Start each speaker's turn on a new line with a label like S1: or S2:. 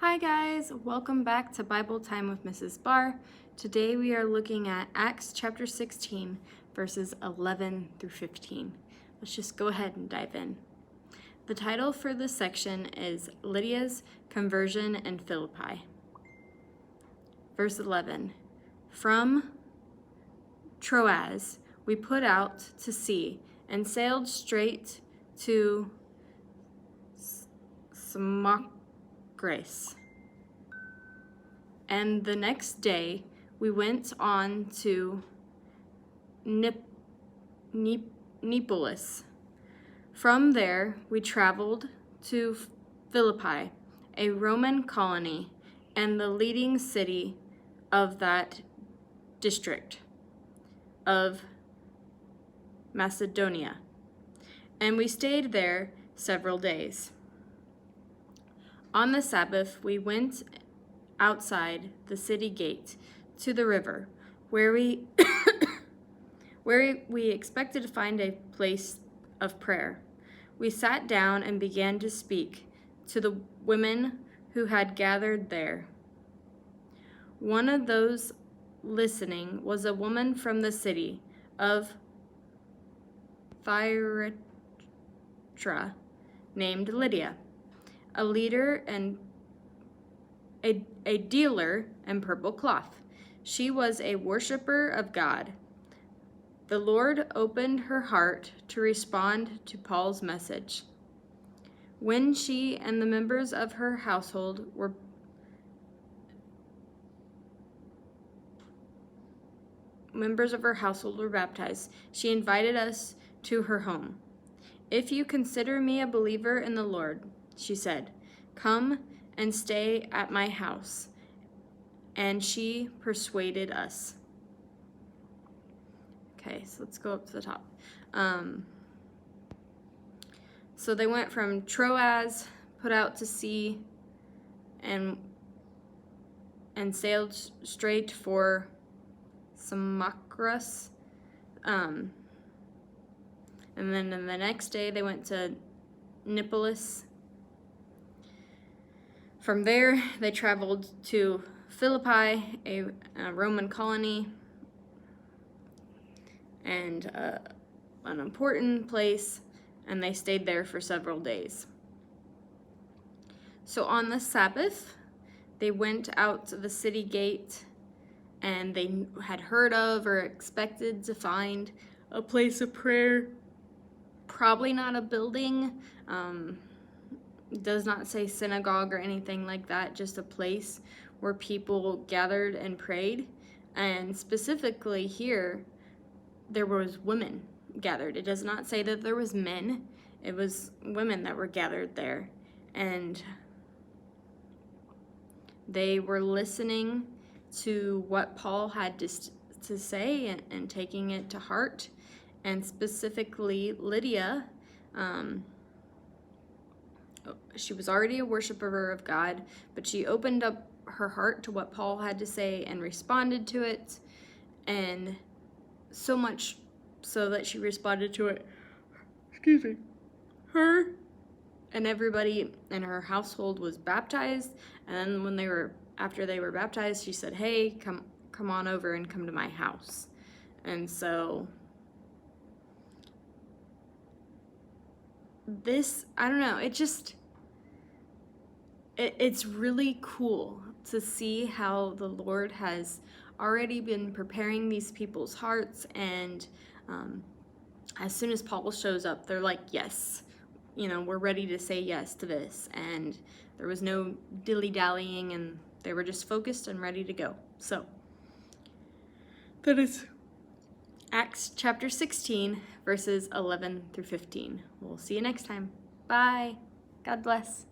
S1: Hi guys, welcome back to Bible Time with Mrs. Barr. Today we are looking at Acts chapter 16, verses 11 through 15. Let's just go ahead and dive in. The title for this section is Lydia's Conversion in Philippi. Verse 11, From Troas we put out to sea and sailed straight to Samothrace. And the next day we went on to Neapolis. From there we traveled to Philippi, a Roman colony and the leading city of that district of Macedonia. And we stayed there several days. On the Sabbath we went outside the city gate to the river, where we expected to find a place of prayer. We sat down and began to speak to the women who had gathered there. One of those listening was a woman from the city of Thyatira named Lydia, a leader and a dealer in purple cloth. She was a worshiper of God. The Lord opened her heart to respond to Paul's message. When she and the members of her household were baptized, she invited us to her home. "If you consider me a believer in the Lord," she said, "come and stay at my house." And she persuaded us. Okay, so let's go up to the top. So they went from Troas, put out to sea, and sailed straight for Samothrace. And then the next day they went to Neapolis. From there, they traveled to Philippi, a Roman colony, and an important place, and they stayed there for several days. So on the Sabbath, they went out to the city gate, and they had heard of or expected to find a place of prayer. Probably not a building. It does not say synagogue or anything like that, just a place where people gathered and prayed. And specifically here, there was women gathered. It does not say that there was men. It was women that were gathered there. And they were listening to what Paul had to say and taking it to heart. And specifically Lydia, she was already a worshiper of God, but she opened up her heart to what Paul had to say and responded to it, and so much so that she responded to it. Her and everybody in her household was baptized, and then after they were baptized, she said, "Hey, come on over and come to my house." And so this, I don't know, it's really cool to see how the Lord has already been preparing these people's hearts, and as soon as Paul shows up, they're like, yes, we're ready to say yes to this. And there was no dilly-dallying, and they were just focused and ready to go. So that is Acts chapter 16, verses 11 through 15. We'll see you next time. Bye. God bless.